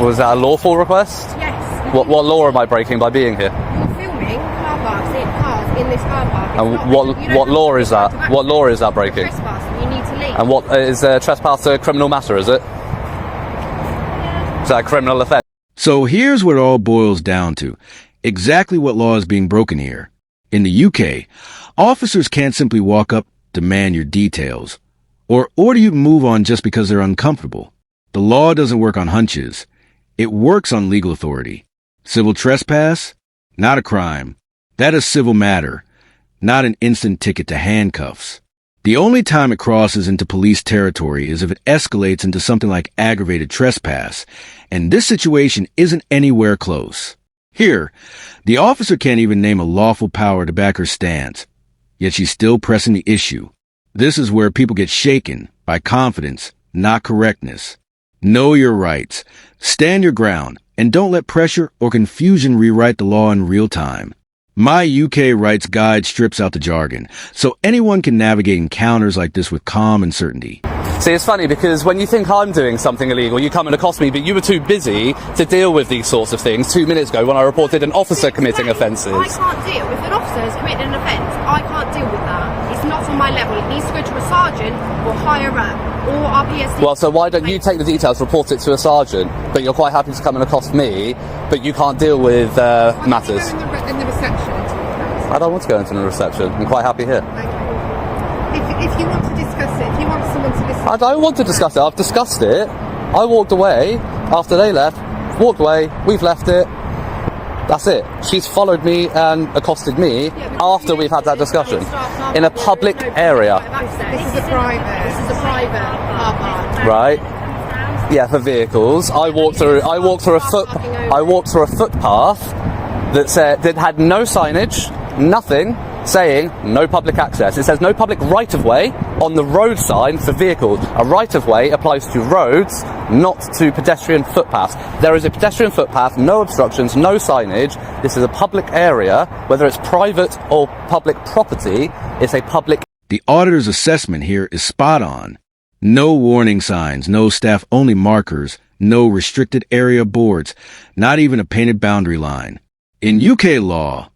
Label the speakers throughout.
Speaker 1: Was that a lawful request?
Speaker 2: Yes.
Speaker 1: What law am I breaking by being here?
Speaker 2: You're filming car parks in this car park.
Speaker 1: And what law is that? What law is that breaking?
Speaker 2: Trespass. You need to leave.
Speaker 1: And what is trespass a criminal matter? Is it? Is that a criminal offence?
Speaker 3: So here's what it all boils down to. Exactly what law is being broken here. In the UK, officers can't simply walk up, demand your details, or order you to move on just because they're uncomfortable. The law doesn't work on hunches. It works on legal authority. Civil trespass? Not a crime. That is civil matter, not an instant ticket to handcuffs. The only time it crosses into police territory is if it escalates into something like aggravated trespass, and this situation isn't anywhere close. Here, the officer can't even name a lawful power to back her stance, yet she's still pressing the issue. This is where people get shaken by confidence, not correctness. Know your rights, stand your ground, and don't let pressure or confusion rewrite the law in real time. My UK Rights Guide strips out the jargon, so anyone can navigate encounters like this with calm and certainty.
Speaker 1: See, it's funny because when you think I'm doing something illegal, you come and accost me, but you were too busy to deal with these sorts of things 2 minutes ago when I reported an officer committing offences.
Speaker 2: I can't deal. If an officer has committed an offence, I can't deal with that. It's not on my level. It needs to go to a sergeant or higher up or our PSD.
Speaker 1: Well, so why don't you take the details, report it to a sergeant, but you're quite happy to come and accost me, but you can't deal with matters?
Speaker 2: In the reception.
Speaker 1: I don't want to go into the reception. I'm quite happy here.
Speaker 2: If you want to discuss it, if you want someone to listen.
Speaker 1: I don't want to discuss it. I've discussed it. I walked away after they left. Walked away. We've left it. That's it. She's followed me and accosted me after we've had that discussion in a public area.
Speaker 2: This is a private car park.
Speaker 1: Right. Yeah, for vehicles. I walked through a footpath that had no signage, nothing, saying no public access. It says no public right-of-way on the road sign for vehicles. A right-of-way applies to roads, not to pedestrian footpaths. There is a pedestrian footpath, no obstructions, no signage. This is a public area. Whether it's private or public property, it's a public.
Speaker 3: The auditor's assessment here is spot on. No warning signs, no staff-only markers, no restricted area boards, not even a painted boundary line. In UK law,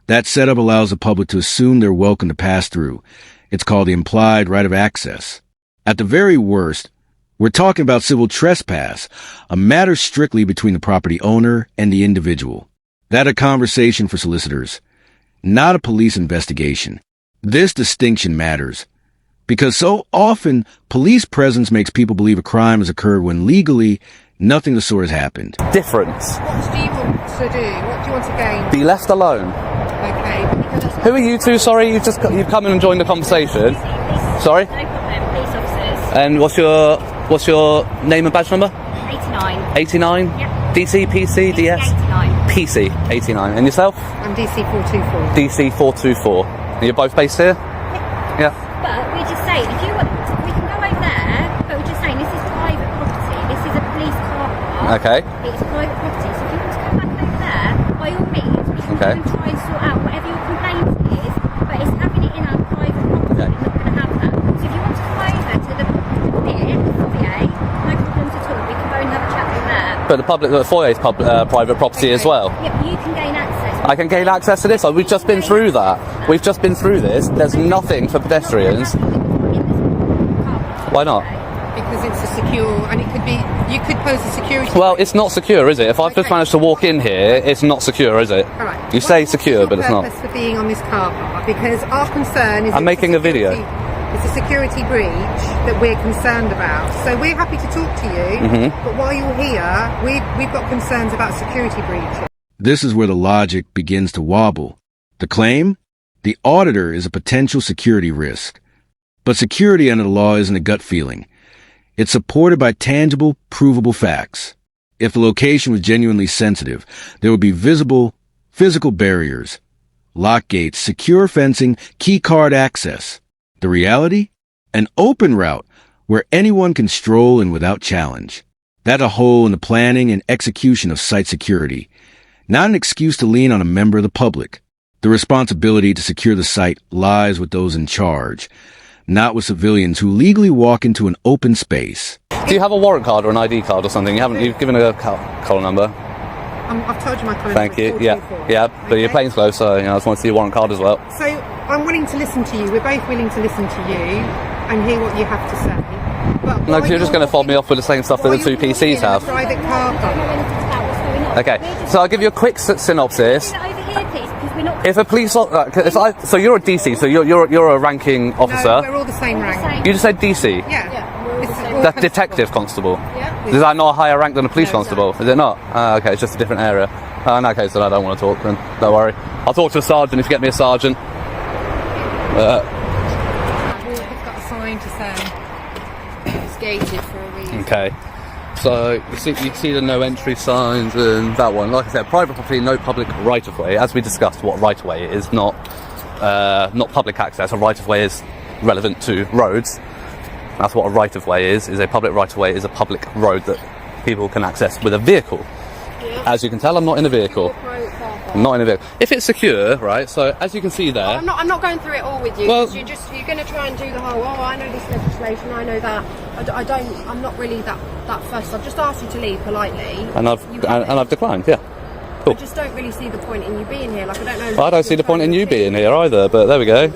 Speaker 3: that setup allows the public to assume they're welcome to pass through. It's called the implied right of access. At the very worst, we're talking about civil trespass, a matter strictly between the property owner and the individual. That's a conversation for solicitors, not a police investigation. This distinction matters, because so often police presence makes people believe a crime has occurred when legally nothing of the sort has happened.
Speaker 1: Difference.
Speaker 2: What do you want to do? What do you want to gain?
Speaker 1: Be left alone.
Speaker 2: Okay.
Speaker 1: Who are you two? Sorry, you've come in and joined the conversation. Sorry.
Speaker 4: No problem. Police officers.
Speaker 1: And what's your name and badge number?
Speaker 4: 89.
Speaker 1: 89.
Speaker 4: Yeah.
Speaker 1: DC, PC, DS.
Speaker 4: 89.
Speaker 1: PC 89. And yourself?
Speaker 2: I'm DC 424.
Speaker 1: DC 424. And you're both based here? Yeah.
Speaker 4: But we're just saying, if you want, we can go over there, but we're just saying this is private property. This is a police car park.
Speaker 1: Okay.
Speaker 4: It's private property. So if you want to come back over there, by all means, we can go and try and sort out whatever your complaint is, but it's having it in our private property.
Speaker 1: Okay.
Speaker 4: We're not going to have that. So if you want to come over to the foyer, no problems at all. We can go and have a chat in there.
Speaker 1: But the foyer is private property as well.
Speaker 4: Yeah, but you can gain access.
Speaker 1: I can gain access to this. We've just been through that. We've just been through this. There's nothing for pedestrians. Why not?
Speaker 2: Because it's a secure, and it could be, you could pose a security.
Speaker 1: Well, it's not secure, is it? If I've just managed to walk in here, it's not secure, is it?
Speaker 2: All right.
Speaker 1: You say secure, but it's not.
Speaker 2: What's your purpose for being on this car park? Because our concern is...
Speaker 1: I'm making a video.
Speaker 2: It's a security breach that we're concerned about. So we're happy to talk to you, but while you're here, we've got concerns about security breaches.
Speaker 3: This is where the logic begins to wobble. The claim? The auditor is a potential security risk. But security under the law isn't a gut feeling. It's supported by tangible, provable facts. If the location was genuinely sensitive, there would be visible, physical barriers, lock gates, secure fencing, key card access. The reality? An open route where anyone can stroll in without challenge. That's a hole in the planning and execution of site security. Not an excuse to lean on a member of the public. The responsibility to secure the site lies with those in charge, not with civilians who legally walk into an open space.
Speaker 1: Do you have a warrant card or an ID card or something? You've given a colour number.
Speaker 2: I've told you my colour
Speaker 1: Thank
Speaker 2: number.
Speaker 1: you. Yeah, but your plane's closed, so I just want to see your warrant card as well.
Speaker 2: So I'm willing to listen to you. We're both willing to listen to you and hear what you have to say. But
Speaker 1: No, because you're just going to fob me off with the same stuff that the two PCs have.
Speaker 2: Private car park.
Speaker 1: Okay, so I'll give you a quick synopsis.
Speaker 4: Over here, please, because we're not.
Speaker 1: If a police, so you're a DC, so you're a ranking officer.
Speaker 2: No, we're all the same rank.
Speaker 1: You just said DC.
Speaker 2: Yeah.
Speaker 1: That's detective constable.
Speaker 2: Yeah.
Speaker 1: Is that not a higher rank than a police
Speaker 2: No,
Speaker 1: constable? Is it not? Okay, it's just a different area. In that case, then I don't want to talk. Then don't worry. I'll talk to a sergeant if you get me a sergeant.
Speaker 2: We've got a sign to say it's gated for a reason.
Speaker 1: Okay. So you see the no entry signs and that one. Like I said, private property, no public right of way. As we discussed, what right of way is not public access. A right of way is relevant to roads. That's what a right of way is. A public right of way is a public road that people can access with a vehicle. Yeah. As you can tell, I'm not in a vehicle. I'm not in a vehicle. If it's secure, right? So as you can see there.
Speaker 5: I'm not going through it all with you.
Speaker 1: Well,
Speaker 5: you're going to try and do the whole. Oh, I know this legislation. I know that. I'm not really that fussed. I've just asked you to leave politely.
Speaker 1: And I've declined. Yeah. Cool.
Speaker 5: I just don't really see the point in you being here. Like I don't know.
Speaker 1: I don't see the point in you being here either. But there we go.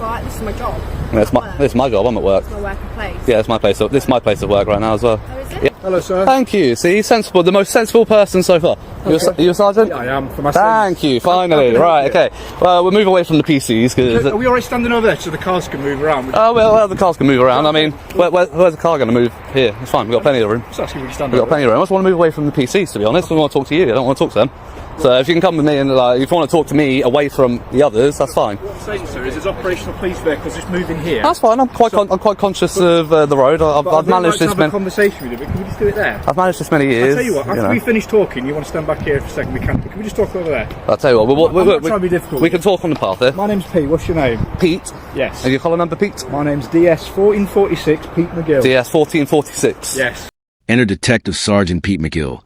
Speaker 5: Right, this is my job.
Speaker 1: It's my job. I'm at work.
Speaker 5: It's my working place.
Speaker 1: Yeah, it's my place. This is my place of work right now as well.
Speaker 5: Oh, is it?
Speaker 1: Yeah.
Speaker 6: Hello, sir.
Speaker 1: Thank you. See, sensible. The most sensible person so far.
Speaker 6: Okay.
Speaker 1: Are you a sergeant?
Speaker 6: Yeah, I am. For my
Speaker 1: Thank you. Finally. Right. Okay. Well, we'll move away from the PCs because.
Speaker 6: Are we already standing over there so the cars can move around?
Speaker 1: Oh well, the cars can move around. I mean, where's the car going to move? Here. It's fine. We've got plenty of room.
Speaker 6: Just asking where you stand
Speaker 1: We've got
Speaker 6: over
Speaker 1: plenty of room. I just want to move away from the PCs. To be honest, I want to talk to you. I don't want to talk to them. So if you can come with me and if you want to talk to me away from the others, that's fine.
Speaker 6: What I'm saying, sir, is there's operational police vehicles just moving here.
Speaker 1: That's fine. I'm quite conscious of the road. I've managed this
Speaker 6: many. Have a conversation with you, but can we just do it there?
Speaker 1: I've managed this many years.
Speaker 6: I'll tell you what. After we finish talking, you want to stand back here for a second. Can we just talk over there?
Speaker 1: I'll tell you what.
Speaker 6: I'm not trying to be difficult.
Speaker 1: We can talk on the path here.
Speaker 6: My name's Pete. What's your name?
Speaker 1: Pete.
Speaker 6: Yes.
Speaker 1: And your collar number, Pete?
Speaker 6: My name's DS1446 Pete McGill.
Speaker 1: DS1446.
Speaker 6: Yes.
Speaker 3: Enter Detective Sergeant Pete McGill,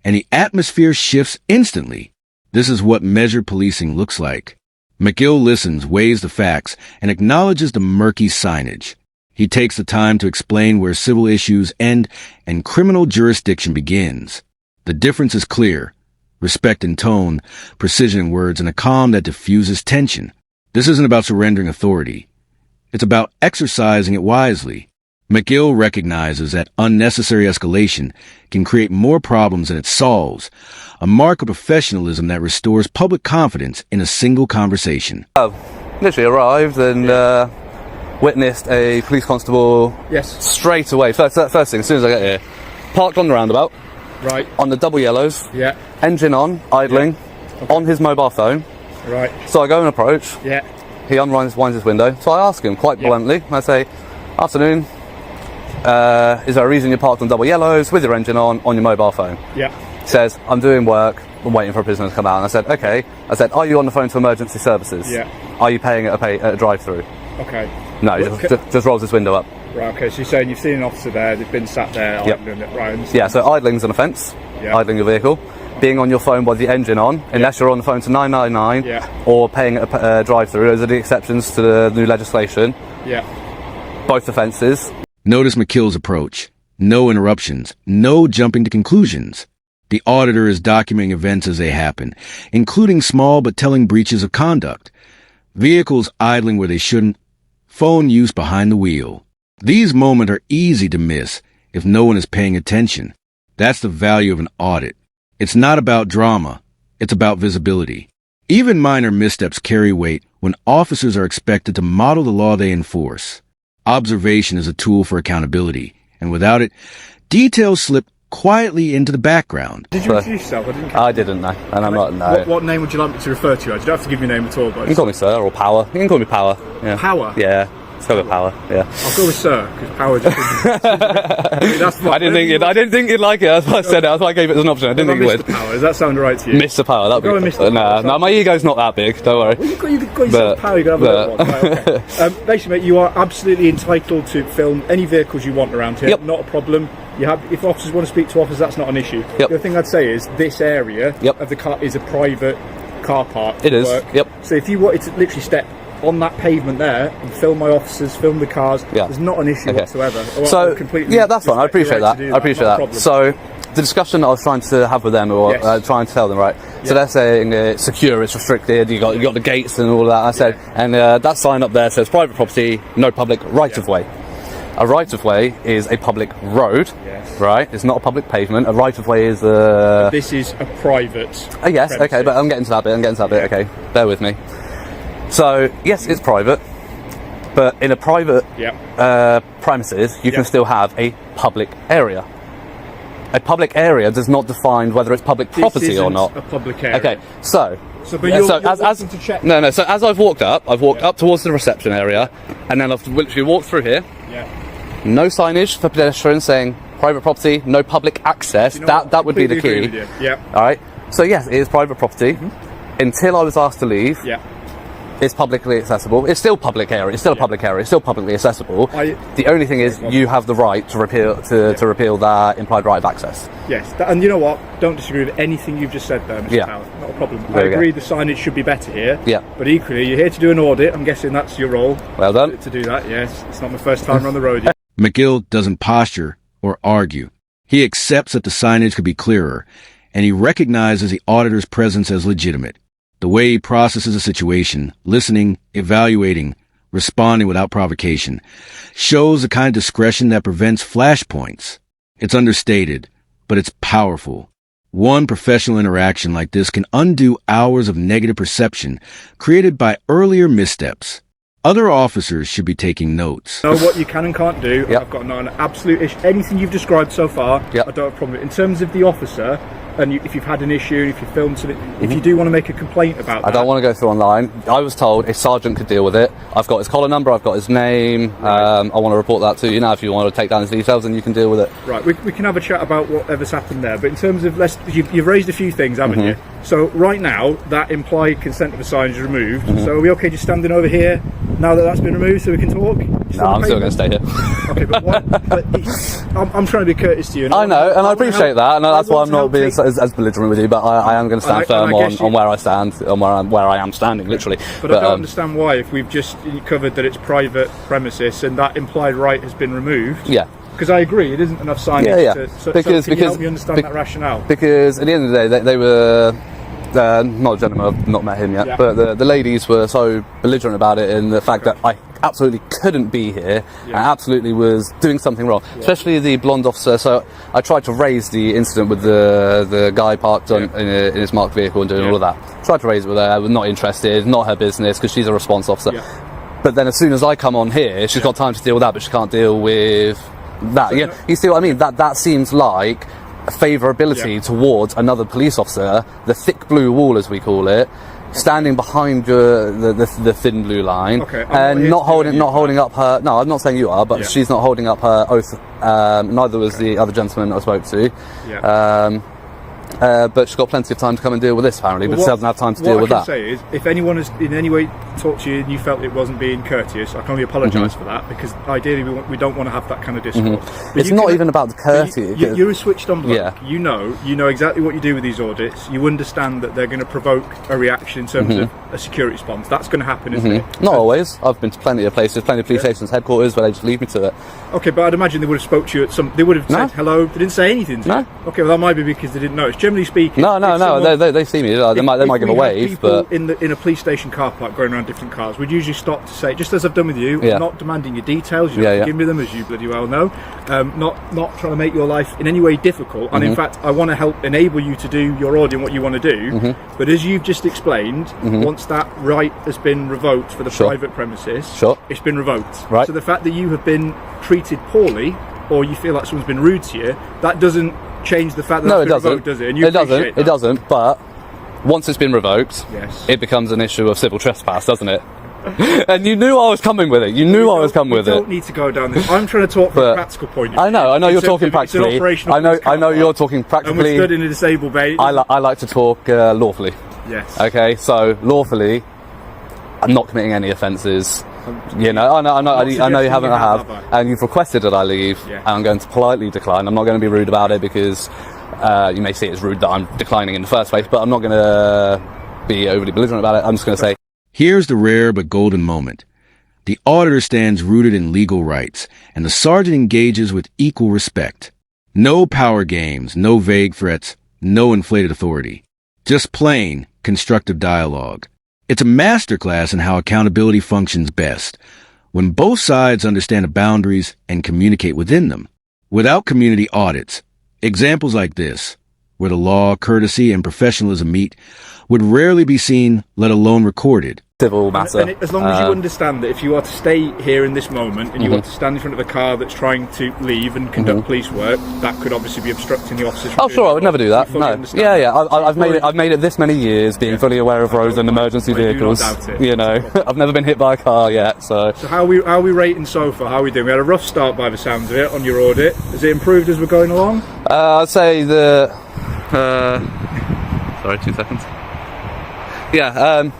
Speaker 3: and the atmosphere shifts instantly. This is what measured policing looks like. McGill listens, weighs the facts, and acknowledges the murky signage. He takes the time to explain where civil issues end and criminal jurisdiction begins. The difference is clear. Respect in tone, precision in words, and a calm that diffuses tension. This isn't about surrendering authority. It's about exercising it wisely. McGill recognizes that unnecessary escalation can create more problems than it solves, a mark of professionalism that restores public confidence in a single conversation.
Speaker 1: Literally arrived and witnessed a police constable straight away. First thing, as soon as I get here, parked on the roundabout,
Speaker 6: right
Speaker 1: on the double yellows,
Speaker 6: yeah,
Speaker 1: engine on, idling, on his mobile phone.
Speaker 6: Right.
Speaker 1: So I go and approach.
Speaker 6: Yeah.
Speaker 1: He winds his window. So I ask him quite bluntly. I say, "Afternoon. Is there a reason you're parked on double yellows with your engine on your mobile phone?"
Speaker 6: Yeah.
Speaker 1: He says, "I'm doing work. I'm waiting for a prisoner to come out." And I said, "Okay." I said, "Are you on the phone to emergency services?"
Speaker 6: Yeah.
Speaker 1: "Are you paying at a drive-through?"
Speaker 6: Okay.
Speaker 1: No, he just rolls his window up.
Speaker 6: Right. Okay. So you're saying you've seen an officer there. They've been sat there.
Speaker 1: Yep.
Speaker 6: Right.
Speaker 1: Yeah. So idling's an offence.
Speaker 6: Yeah.
Speaker 1: Idling your vehicle. Being on your phone with the engine on, unless you're on the phone to 999, or paying at a drive-through. Those are the exceptions to the new legislation.
Speaker 6: Yeah.
Speaker 1: Both offences.
Speaker 3: Notice McGill's approach. No interruptions. No jumping to conclusions. The auditor is documenting events as they happen, including small but telling breaches of conduct. Vehicles idling where they shouldn't. Phone use behind the wheel. These moments are easy to miss if no one is paying attention. That's the value of an audit. It's not about drama. It's about visibility. Even minor missteps carry weight when officers are expected to model the law they enforce. Observation is a tool for accountability, and without it, details slip quietly into the background.
Speaker 6: Did you introduce yourself?
Speaker 1: I didn't know, and I'm not. No.
Speaker 6: What name would you like me to refer to you as? You don't have to give your name at all, but
Speaker 1: you can call me Sir or Power. You can call me Power. Yeah.
Speaker 6: Power?
Speaker 1: Yeah. Let's go with Power. Yeah.
Speaker 6: I'll go with Sir because Power just.
Speaker 1: I didn't think you'd like it. That's why I said it. That's why I gave it as an option. I didn't think you would.
Speaker 6: Mr. Power. Does that sound right to you?
Speaker 1: Mr. Power. That'd be
Speaker 6: Go with Mr. Power.
Speaker 1: No, my ego's not that big. Don't worry.
Speaker 6: Well, you've got yourself Power. You can have a little one. Right, okay. Basically, mate, you are absolutely entitled to film any vehicles you want around here.
Speaker 1: Yep.
Speaker 6: Not a problem. You have, if officers want to speak to officers, that's not an issue.
Speaker 1: Yep.
Speaker 6: The other thing I'd say is this area of the car is a private car park.
Speaker 1: It is. Yep.
Speaker 6: So if you wanted to literally step on that pavement there and film my officers, film the cars. There's not an issue whatsoever.
Speaker 1: So that's fine. I appreciate that. I appreciate that. So the discussion I was trying to have with them, or trying to tell them, right? So they're saying it's secure, it's restricted. You got the gates and all of that. I said, and that sign up there says private property, no public right of way. A right of way is a public road, right? It's not a public pavement. A right of way is a.
Speaker 6: This is a private.
Speaker 1: Yes, okay, but I'm getting to that bit. Okay, bear with me. So yes, it's private, but in a private premises, you can still have a public area. A public area does not define whether it's public property or not.
Speaker 6: A public area.
Speaker 1: Okay, so
Speaker 6: as to check.
Speaker 1: No. So as I've walked up towards the reception area, and then I've literally walked through here. No signage for pedestrians saying private property, no public access.
Speaker 6: You know
Speaker 1: that would be the key. All right. So yes, it is private property. Until I was asked to leave. It's publicly accessible. It's still public area. It's still a public area. It's still publicly accessible. The only thing is, you have the right to repeal repeal that implied right of access.
Speaker 6: Yes, and you know what? Don't disagree with anything you've just said there, Mr. Powell. Not a problem. I agree the signage should be better here. But equally, you're here to do an audit. I'm guessing that's your role.
Speaker 1: Well done.
Speaker 6: To do that, yes. It's not my first time on the road yet.
Speaker 3: McGill doesn't posture or argue. He accepts that the signage could be clearer, and he recognizes the auditor's presence as legitimate. The way he processes a situation, listening, evaluating, responding without provocation, shows the kind of discretion that prevents flashpoints. It's understated, but it's powerful. One professional interaction like this can undo hours of negative perception created by earlier missteps. Other officers should be taking notes.
Speaker 6: Know what you can and can't do. I've got an absolute issue. Anything you've described so far, I don't have a problem with. In terms of the officer, and if you've had an issue, if you filmed something, if you do want to make a complaint about that.
Speaker 1: I don't want to go through online. I was told a sergeant could deal with it. I've got his collar number, I've got his name. I want to report that to you now. If you want to take down his details, and you can deal with it.
Speaker 6: Right, we can have a chat about whatever's happened there. But in terms of, you've raised a few things, haven't you? So right now, that implied consent of a sign is removed. So are we okay just standing over here now that that's been removed so we can talk?
Speaker 1: No, I'm still going to stay here.
Speaker 6: Okay, but I'm trying to be courteous to you.
Speaker 1: I know, and I appreciate that, and that's why I'm not being as belligerent with you. But I am going to stand firm on where I stand, on where I am standing, literally.
Speaker 6: But I don't understand why, if we've just covered that it's private premises and that implied right has been removed. Because I agree, it isn't enough signage. So can you help me understand that rationale? Because
Speaker 1: at the end of the day, they were. Not a gentleman, I've not met him yet, but the ladies were so belligerent about it, in the fact that I absolutely couldn't be here and absolutely was doing something wrong, especially the blonde officer. So I tried to raise the incident with the guy parked in his marked vehicle and doing all of that. Tried to raise it with her, I was not interested, not her business, because she's a response officer. But then as soon as I come on here, she's got time to deal with that, but she can't deal with that. So you see what I mean? That seems like favourability towards another police officer, the thick blue wall as we call it, standing behind the thin blue line, and not holding up her. No, I'm not saying you are, but she's not holding up her oath. Neither was the other gentleman I spoke to. But she's got plenty of time to come and deal with this, apparently, but she doesn't have time to deal with that.
Speaker 6: What I can say is, if anyone has in any way talked to you and you felt it wasn't being courteous, I can only apologise for that, because ideally we don't want to have that kind of discourse.
Speaker 1: It's not even about the courtesy.
Speaker 6: You're a switched on bloke. You know exactly what you do with these audits. You understand that they're going to provoke a reaction in terms of a security response. That's going to happen, isn't it?
Speaker 1: Not always. I've been to plenty of places, plenty of police stations, headquarters, where they just leave me to it.
Speaker 6: Okay, but I'd imagine they would have spoke to you at some. They would have said hello. They didn't say anything to you. Okay, well that might be because they didn't notice. Generally speaking,
Speaker 1: they see me. They might give a wave, but
Speaker 6: in a police station car park going around different cars, we'd usually stop to say, just as I've done with you, I'm not demanding your details. You don't give me them, as you bloody well know. Not trying to make your life in any way difficult. And in fact, I want to help enable you to do your audit and what you want to do. But as you've just explained, once that right has been revoked for the private premises, it's been revoked.
Speaker 1: Right.
Speaker 6: So the fact that you have been treated poorly, or you feel like someone's been rude to you, that doesn't change the fact that it's been revoked, does it? And
Speaker 1: it doesn't. But once it's been revoked, it becomes an issue of civil trespass, doesn't it? And you knew I was coming with it. You don't
Speaker 6: need to go down this. I'm trying to talk from a practical point of view.
Speaker 1: I know you're talking practically. I know you're talking practically.
Speaker 6: And we're stood in a disabled bay.
Speaker 1: I like to talk lawfully.
Speaker 6: Yes.
Speaker 1: Okay, so lawfully, I'm not committing any offences. I know you haven't. And you've requested that I leave, and I'm going to politely decline. I'm not going to be rude about it, because you may see it as rude that I'm declining in the first place, but I'm not going to be overly belligerent about it. I'm just going to say,
Speaker 3: Here's the rare but golden moment. The auditor stands rooted in legal rights, and the sergeant engages with equal respect. No power games, no vague threats, no inflated authority. Just plain, constructive dialogue. It's a masterclass in how accountability functions best, when both sides understand the boundaries and communicate within them. Without community audits, examples like this, where the law, courtesy, and professionalism meet, would rarely be seen, let alone recorded.
Speaker 1: Civil matter.
Speaker 6: And as long as you understand that if you are to stay here in this moment and you are to stand in front of a car that's trying to leave and conduct police work, that could obviously be obstructing the officers.
Speaker 1: Oh, sure, I would never do that. No. Yeah. I've made it this many years, being fully aware of roads and emergency vehicles. You know, I've never been hit by a car yet. So
Speaker 6: how are we rating so far? How are we doing? We had a rough start by the sounds of it on your audit. Has it improved as we're going along?
Speaker 1: I'd say sorry, 2 seconds. Yeah.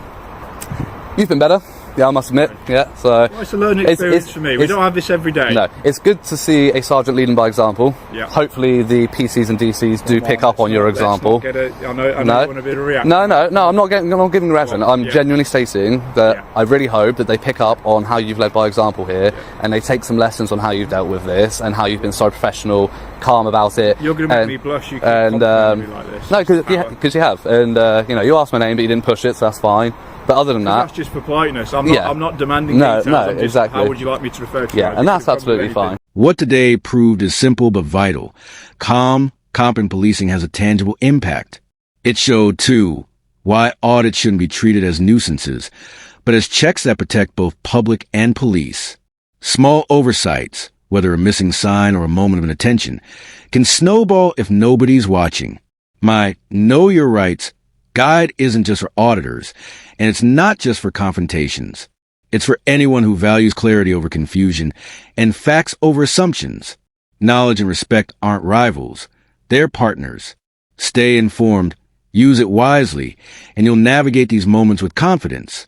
Speaker 1: You've been better. Yeah, I must admit. Yeah, so
Speaker 6: well, it's a learning experience for me. We don't have this every day.
Speaker 1: No, it's good to see a sergeant leading by example.
Speaker 6: Yeah.
Speaker 1: Hopefully, the PCs and DCs do pick up on your example.
Speaker 6: I know you want a bit of a reaction.
Speaker 1: No. I'm not giving a reaction. I'm genuinely stating that I really hope that they pick up on how you've led by example here, and they take some lessons on how you've dealt with this and how you've been so professional, calm about it.
Speaker 6: You're going to make me blush. You can compliment me like this.
Speaker 1: No, because you have, and you asked my name, but you didn't push it, so that's fine. But other than that,
Speaker 6: that's just for politeness. I'm not demanding details.
Speaker 1: No, exactly.
Speaker 6: How would you like me to refer to you?
Speaker 1: Yeah, and that's absolutely fine.
Speaker 3: What today proved is simple but vital. Calm, competent policing has a tangible impact. It showed, too, why audits shouldn't be treated as nuisances, but as checks that protect both public and police. Small oversights, whether a missing sign or a moment of inattention, can snowball if nobody's watching. My Know Your Rights guide isn't just for auditors, and it's not just for confrontations. It's for anyone who values clarity over confusion and facts over assumptions. Knowledge and respect aren't rivals. They're partners. Stay informed, use it wisely, and you'll navigate these moments with confidence.